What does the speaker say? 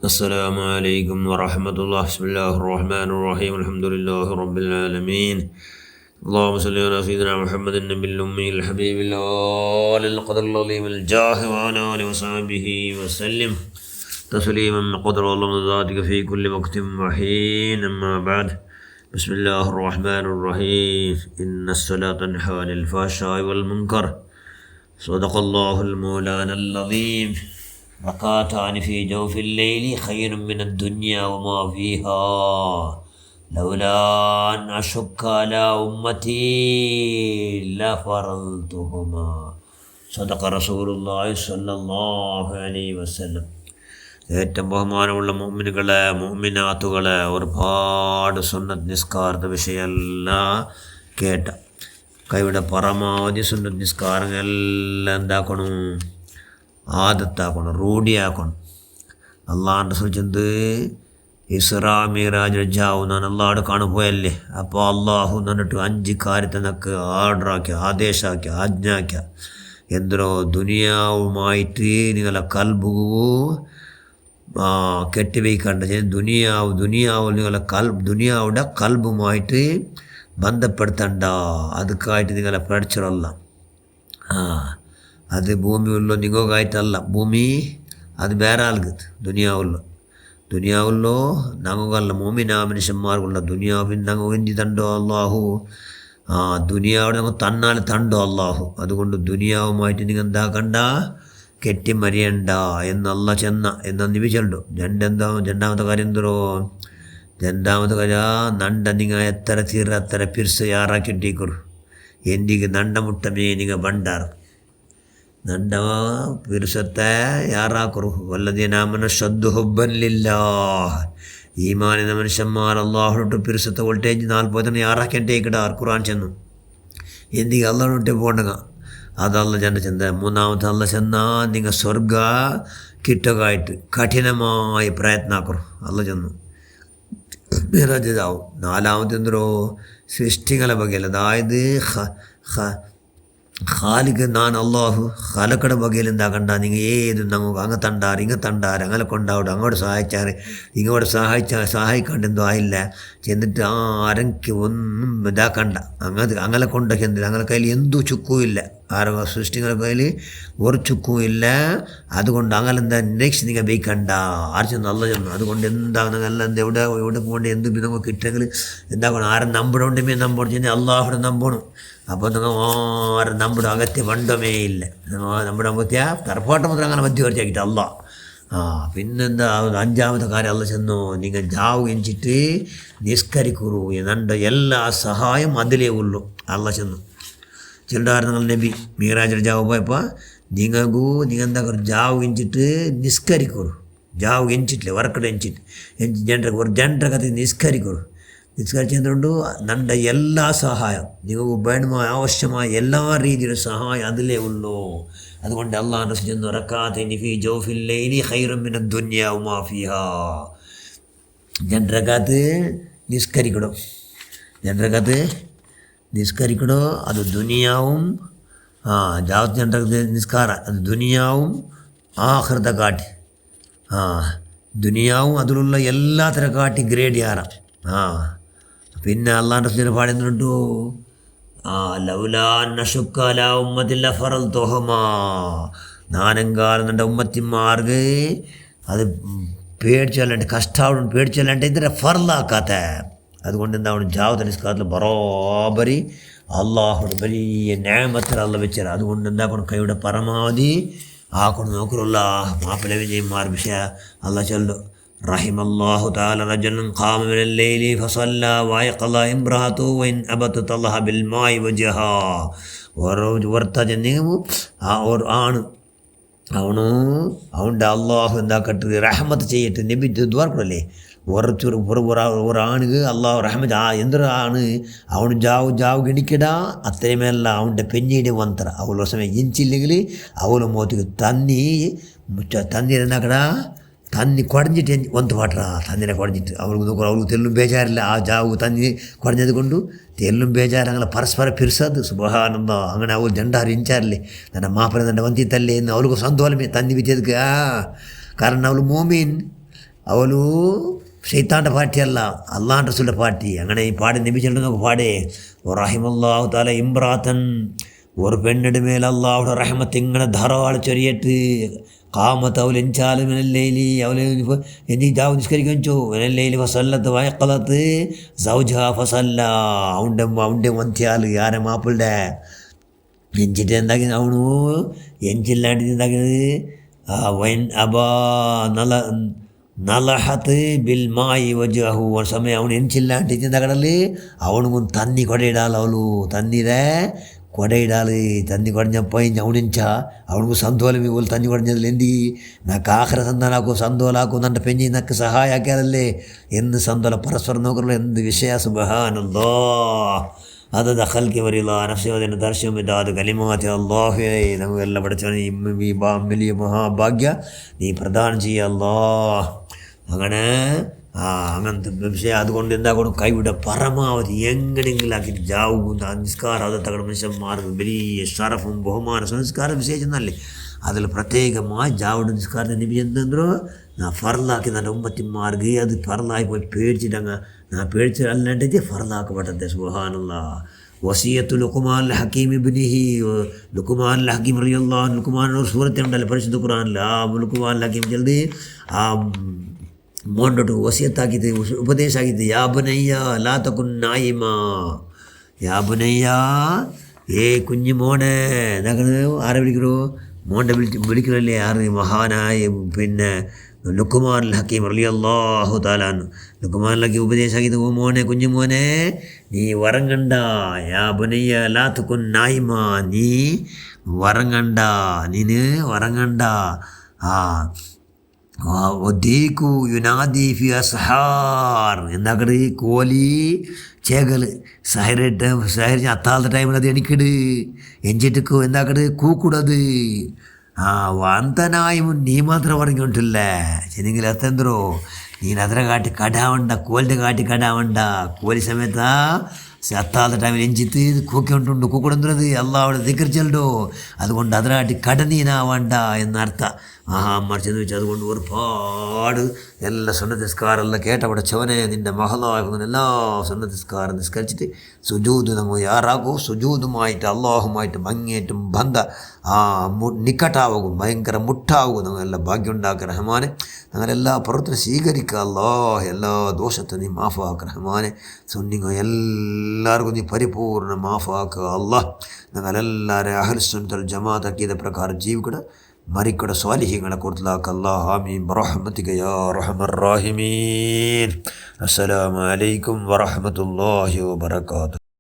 السلام عليكم ورحمة الله. بسم الله الرحمن الرحيم. الحمد لله رب العالمين. اللهم صل على سيدنا محمد النبي الأمي الحبيب الآل القدر العظيم الجاه وعلى آله وصحبه وسلم تسليما بقدر الله ذاتك في كل وقت وحين. أما بعد، بسم الله الرحمن الرحيم. إن الصلاة تنهى عن الفحشاء والمنكر. صدق الله المولانا العظيم. ركعتان في جوف الليل خير من الدنيا وما فيها لولا أن أشق على أمتي لفرضتهما. صدق رسول الله صلى الله عليه وسلم. ഏറ്റവും ബഹുമാനമുള്ള മുഅ്മിനുകളെ മുഅ്മിനാത്തുകളെ, ഒരുപാട് സുന്നത്ത് നിസ്കാരത്തെ വിഷയമെല്ലാം കേട്ട കൈയുടെ പരമാവധി സുന്നത്ത് നിസ്കാരങ്ങളെല്ലാം എന്താക്കണം, ആദത്താക്കണം, റൂഢിയാക്കണം. അള്ളാഹുൻ്റെ സൂചിച്ചത് ഇസ്രാ മിറാജ് ജാവുന്നാണ്. അള്ളാഹുടെ കാണുപോയല്ലേ. അപ്പോൾ അള്ളാഹു എന്നിട്ട് 5 കാര്യത്തെ നമുക്ക് ആർഡറാക്കി, ആദേശാക്കി, ആജ്ഞാക്കി. എന്തോ ദുനിയാവുമായിട്ട് നിങ്ങളെ കൽബു കെട്ടിവയ്ക്കണ്ട. ദുനിയാവ് നിങ്ങളെ ദുനിയാവുടെ കൽബുമായിട്ട് ബന്ധപ്പെടുത്തണ്ട. അതുക്കായിട്ട് നിങ്ങളെ പഠിച്ചിടല്ല. അത് ഭൂമിയുള്ളൂ നിങ്ങൾക്കായിട്ടല്ല. ഭൂമി അത് വേറെ ആൾക്കത്. ദുനിയാവുള്ളോ ഞങ്ങൾക്കല്ല. മോമിനാ മനുഷ്യന്മാർക്കുള്ള ദുനിയാവിൻ ഞങ്ങൾ എന്തി തണ്ടോ അള്ളാഹു. ദുനിയാവിടെ ഞങ്ങൾ തന്നാൽ തണ്ടോ അള്ളാഹു. അതുകൊണ്ട് ദുനിയാവുമായിട്ട് നിങ്ങൾ എന്താക്കണ്ട, കെട്ടിമറിയണ്ട എന്നല്ല എന്ന നിമിഷമുണ്ടോ. രണ്ടാമത്തെ കാര്യം എന്തോ, രണ്ടാമത്തെ കാര്യം നണ്ട നിങ്ങൾ എത്ര തീർ അത്ര പിർസ് യാറാക്കിട്ടിക്കൊരു എന്തിക്ക് നണ്ട മുട്ടമേ നിങ്ങൾ ഭണ്ടാറ് ನಂಡ ಪಿರುಸತ್ತೆ ಯಾರಾಕರು ವಲ್ಲದಿನಾಮನ ಶದ್ದು ಹುಬ್ಬಲ್ಲಿಲ್ಲ. ഈമാനിന മനുഷ്യന്മാർ അള്ളാഹുനോട്ട് പിരുസത്തെ വോൾട്ടേജ് 40 ಯಾರಾಕೆಂಟೆ ಇಕ್ಕಡಾರ್ ഖുർആൻ ചെന്നു എന്തിക്ക് അള്ളാഹുനോട്ട് പോകണ്ടങ്ങ. അതല്ല ചെന്ന ചെന്ത. മൂന്നാമത്തെ അല്ല ചെന്ന നിങ്ങൾ സ്വർഗ കിട്ടകായിട്ട് കഠിനമായി പ്രയത്നാക്കರು അല്ല ചെന്നു മിറാജാവും. നാലാമത്തെ എന്തോ സൃഷ്ടികളെ ബഗ്ಗೆಲ್ಲ. അതായത് ഖാലിക്ക് നാൻ അള്ളാഹു ഖലക്കട ബഗ്ಗೆಲ್ಲ എന്താക്കണ്ട. നിങ്ങൾ ഏത് നമുക്ക് അങ്ങ് തണ്ടാർ അങ്ങനെ കൊണ്ടാവും. അങ്ങോട്ട് സഹായിച്ചാൽ ഇങ്ങോട്ട് സഹായിക്കാണ്ടെന്തോ ആയില്ല. ചെന്നിട്ട് ആരെനിക്ക് ഒന്നും ഇതാക്കണ്ട. അങ്ങനെ കൊണ്ടൊക്കെ എന്തില്ല. അങ്ങനെ കയ്യിൽ എന്തു ചുക്കും ഇല്ല. ആരോ സൃഷ്ടികളുടെ കയ്യിൽ ഒരു ചുക്കും ഇല്ല. അതുകൊണ്ട് അങ്ങനെ എന്താ നെക്സ്റ്റ് നിങ്ങൾ ബേക്കണ്ട. ആര് ചെന്നു അല്ല ചെന്നു. അതുകൊണ്ട് എന്താകുന്ന എല്ലാം എവിടെ കൊണ്ട് എന്ത് നമുക്ക് കിട്ടുമെങ്കിൽ എന്താക്കണം. ആരും നമ്പടുണ്ടെങ്കിൽ നമ്പോണം. ചെന്ന് അള്ളാഹുടെ നമ്പോണം. അപ്പോൾ നിങ്ങൾ ആരും നമ്മുടെ അകത്തെ വണ്ടമേ ഇല്ല. നമ്മുടെ അകത്തെ തറപ്പാട്ടം മാത്രം അങ്ങനെ മധ്യവർത്തിയാക്കിയിട്ട് അല്ല. പിന്നെന്താ അഞ്ചാമത്തെ കാര്യം അല്ല ചെന്നു. നിങ്ങൾ ജാവ് എഞ്ചിട്ട് നിസ്കരിക്കുറു നണ്ട എല്ലാ സഹായം അതിലേ ഉള്ളൂ അല്ല ചെന്നു. ചിലർ നിങ്ങൾ നബി മീറാജിൽ ജാവ് പോയപ്പോൾ നിങ്ങൾ എന്താക്കും, ജാവ് എഞ്ചിട്ട് നിസ്കരിക്കുറു. ജാവ് എഞ്ചിട്ടില്ലേ വർക്കടെ എഞ്ചിട്ട് ഒരു ജനറ കഥ നിസ്കരിക്കുറു. നിസ്കരിച്ചതുകൊണ്ട് നണ്ട എല്ലാ സഹായം നിങ്ങൾക്ക് വേണമായ ആവശ്യമായ എല്ലാ രീതിയിലും സഹായം അതിലേ ഉള്ളൂ. അതുകൊണ്ട് അള്ളാഹു റസൂൽ ചെന്നു റക്കാത്തൈനി ഫീ ജൗഫിൽ ലൈലി ഖൈറും മിനദ് ദുനിയാ വമാ ഫീഹാ. ജനറകത്ത് നിസ്കരിക്കണോ അത് ദുനിയാവും ജാവത്ത് ജനറകത്ത് നിസ്കാര അത് ദുനിയാവും ആഖിറത്തെ കാട്ടി ദുനിയാവും അതിലുള്ള എല്ലാത്തിനെ കാട്ടി ഗ്രേഡ് ചെയ്യാറാം. പിന്നെ അള്ളാഹുൻ്റെ റസൂൽ പാടുന്നുണ്ടോ ലൗലാ നശുക്ക അലാ ഉമ്മത്തി ലഫറൽതുഹുമാ. നാനെങ്കാലം എൻ്റെ ഉമ്മത്തിമാർക്ക് അത് പേടിച്ചല്ലാണ്ട് കഷ്ടാവണം പേടിച്ചല്ലാണ്ട് ഇതിനെ ഫർലാക്കാത്ത. അതുകൊണ്ട് എന്താവണം ജാവത്ത് നിസ്കാരത്തിൽ ബറാബരി അള്ളാഹുടെ വലിയ നിഅമത്തിൽ അള്ള വെച്ചാൽ. അതുകൊണ്ട് എന്താക്കണം കൈയുടെ പരമാവധി ആക്കണം. നോക്കുള്ള മാപ്പിള വിജയന്മാർ വിഷയ അള്ള ചൊല്ലു رحم الله تعالى رجلا قام من الليل فصلى وأيقظ امرأته وإن أبت طلها بالماء وجهها. അവൻ്റെ അള്ളാഹു എന്താക്കട്ട് റഹ്മത്ത് ചെയ്യട്ടെ. നബി ദ്വാർക്കല്ലേ ഒരാണിക്ക് അള്ളാഹു റഹ്മത്ത് എന്തൊരാണ് അവನು ಜಾವು ಗಿಣಿಕಿಡ ಅತ್ತಮೇಲ ಅವನ ಪೆನ್ನಿಡೆ ಒಂಥರ ಅವಳು ಸಮಯ ಇಂಚಿല്ലെങ്കിൽ ಅವಳು ಮೋತಿಗೆ തന്നിരുന്നക്കട തന്നി കുടഞ്ഞിട്ട് ഒന്ന് പാട്ടാ തന്നിനെ കുടഞ്ഞിട്ട് അവൾക്ക് തെല്ലും ബേജാറില്ല. ആ ജാവ് തന്നി കുടഞ്ഞത് കൊണ്ടു തെല്ലും ബേജാറ് അങ്ങനെ പരസ്പര പിരിസത് സുബഹാനന്ദ. അങ്ങനെ അവൾ ജണ്ടാറ് ഇഞ്ചാറില്ലേ ನನ್ನ ಮಾಪನ ನನ್ನ ವಂತಿತ್ತಲ್ಲೇ എന്ന് ಅವಳಿಗೂ ಸಂತೋಲಮೆ തന്നി വിറ്റದಕ್ಕೆ കാരണം അവൾ മോമീൻ അവലു ഷെയ്ത്താൻ്റെ പാർട്ടിയല്ല, അള്ളാഹ് റസൂലിൻ്റെ പാർട്ടി. അങ്ങനെ ഈ പാടി നബിച്ചിട്ട് നമുക്ക് പാടേ റഹിമല്ലാഹു തആല ഇമ്രാത്തൻ, ഒരു പെണ്ണിൻ്റെ മേൽ അള്ളാഹുടെ റഹ്മത്ത് ഇങ്ങനെ ധാരാളം ചൊരിയിട്ട് കാമത്ത് അവൽ എഞ്ചാല് മിനല്ലേലി അവൽ എന്നിട്ടാവ് നിസ്കരിക്കാൻ വെച്ചു മിനല്ലേലി ഫസല്ലത്ത് വയക്കലത്ത് സൗജ ഫസല്ല അവൻ്റെ മന്ത്യാൽ ആരെ മാപ്പിളുടെ എഞ്ചിട്ട് എന്താക്കി അവണു എഞ്ചില്ലാണ്ട് എന്താക്കിയത് വൈൻ അബാ നലഹത്ത് ബിൽ മായി വജഹു സമയം ಅವನು ಎಂಚಿಲ್ಲಾಂಟಿ ಕಡಲಿ ಅವನಿಗೂ ತನ್ನಿ ಕೊಡೆ ಇಡಾಲ ಅವಳು ತನ್ನಿರೆ ಕೊಡೆ ಇಡಾలి తన్ని కొడഞ്ഞప్ప అవునించా ಅವನಿಗೂ సంతోలం ఇవ్వాలి తన్ని కొడഞ്ഞതിൽ എന്തി నాకు ആഖിറ സന്താനാക്കൂ സന്തോലാക്കുന്നുണ്ട് പെഞ്ഞി നക്ക് സഹായാക്കിയാലല്ലേ എന്ന് സന്തോല പരസ്പരം നോക്കുള്ള എന്ത് വിഷയ സുബ്ഹാനല്ലാഹ് അതത് ഖൽഖി വരില്ലാ നഫ്സി വദിന ദർശനം ഇതാത് കലിമാത്തി അല്ലാഹുവേ നമുക്കെല്ലാം പഠിച്ചവനെ ഈ വലിയ മഹാഭാഗ്യ നീ പ്രദാനം ചെയ്യുക അല്ലാഹ്. അങ്ങനെ അങ്ങനത്തെ വിഷയം അതുകൊണ്ട് എന്താക്കണം കൈവിട പരമാവധി എങ്ങനെയെങ്കിലും ആക്കിയിട്ട് ജാവുന്ന നിസ്കാരം അത് തകട മനുഷ്യന്മാർക്ക് വലിയ ഷറഫും ബഹുമാന സംസ്കാരം വിശേഷിച്ചെന്നല്ലേ അതിൽ പ്രത്യേകമായി ജാവുടെ നിസ്കാരത്തെ നിബി എന്തെന്തോ ഞാൻ ഫറലാക്കി എൻ്റെ ഉമ്മത്തിമാർക്ക് അത് ഫറലായി പോയി പേടിച്ചിട്ടങ്ങ് ഞാൻ പേടിച്ച് അല്ലാണ്ടിട്ട് ഫറലാക്കപ്പെട്ടെ സുബ്ഹാനല്ലാഹ്. വസിയത്തു ലുഖ്മാൻ ഹക്കീം ഇബ്നിഹി ലുഖ്മാൻ ഹക്കീം റളിയല്ലാഹു അൻഹു ലുഖ്മാൻ ഒരു സൂറത്തുണ്ടല്ലോ പരിശുദ്ധ ഖുർആനിൽ ആ ലുഖ്മാൻ ഹക്കീം ജൽദി ആ മോണ്ടോട്ട് വസിയത്താക്കിയത് ഉപദേശമാക്കിയത് യാ ബുനയ്യ ലാ തകുൻ നായിമ, യാ ബുനയ്യ കുഞ്ഞു മോനെ ആരെ വിളിക്കണോ മോൻ്റെ വിളിക്കണല്ലേ ആറ് മഹാനായ പിന്നെ ലുഖ്മാൻ ഹക്കീം റളിയല്ലാഹു തആല അൻഹു ലുഖ്മാൻ ഹക്കീം ഉപദേശമാക്കിയത് ഓ മോനെ കുഞ്ഞു മോനെ നീ വറങ്ങണ്ട, യാ ബുനയ്യ ലാ തകുൻ നായിമ, നീ വറങ്ങണ്ട, നീന് വറങ്ങണ്ട. ഒതീക്കു യുനാദി ഫി അസ്ഹാർ എന്താക്കട് കോലി ചേകൽ സഹരിട്ട് സഹരിച്ച് അത്താളത്തെ ടൈമിൽ അത് എണിക്കട് എഞ്ചിട്ട് എന്താക്കട് കൂക്കൂടത് വാന്തനായി നീ മാത്രം പറഞ്ഞോണ്ടില്ല ശരിയെങ്കിൽ അതെന്തോ നീನು ಅದರ ಕಾಟಿ ಕಡಾವಂಡ ಕೋಲ್ದೆ ಕಾಟಿ ಕಡಾವಂಡ ಕೋಲಿ ಸಮೇತ അത്താളത്തെ ടൈമിൽ എഞ്ചിത്ത് കൂക്കിക്കൊണ്ടുണ്ട് കൂക്കുടന്നത് അള്ളാഹുടെ ദിക്ർ ചെല്ലു അതുകൊണ്ട് അതിനാട്ടി കടനീനാവണ്ട എന്നർത്ഥം. മറിച്ചെന്ന് വെച്ചാൽ അതുകൊണ്ട് ഒരുപാട് എല്ലാ സുന്നത്തിസ്കാരെല്ലാം കേട്ടവിടെ ചവനെ നിൻ്റെ മഹലാകുന്ന എല്ലാ സുന്നത്തിസ്കാരം നിസ്കരിച്ചിട്ട് സുജൂദ് നമ്മൾ യാറാകൂ സുജൂദുമായിട്ട് അള്ളാഹുമായിട്ട് ഭംഗിയായിട്ടും ബന്ധ നിക്കട്ടാവും ഭയങ്കര മുട്ടാവും നമ്മളെല്ലാം ഭാഗ്യം ഉണ്ടാക്കുക റഹ്മാനെ. ഞങ്ങളെല്ലാ പ്രവർത്തനം സ്വീകരിക്കുക അല്ലാഹ്. എല്ലാ ദോഷത്തെ നീ മാഫാക്കുക റഹ്മാനെ. സുന്നിങ്ങൾ എല്ലാവർക്കും നീ പരിപൂർണ്ണ മാഫാക്കുക അല്ലാഹ്. ഞങ്ങളെല്ലാവരും അഹ്ലു സുന്നത്തുൽ ജമാഅത്ത് അഖീദ പ്രകാരം ജീവിക്കട മരിക്കട സ്വാലിഹീങ്ങളെ കൊടുത്തലാക്ക അല്ലാഹ്. ആമീൻ ബിറഹ്മതിക യാ അർഹമർ റഹീമീൻ. അസ്സലാമു അലൈക്കും വറഹ്മത്തുള്ളാഹി വബറകാതുഹു.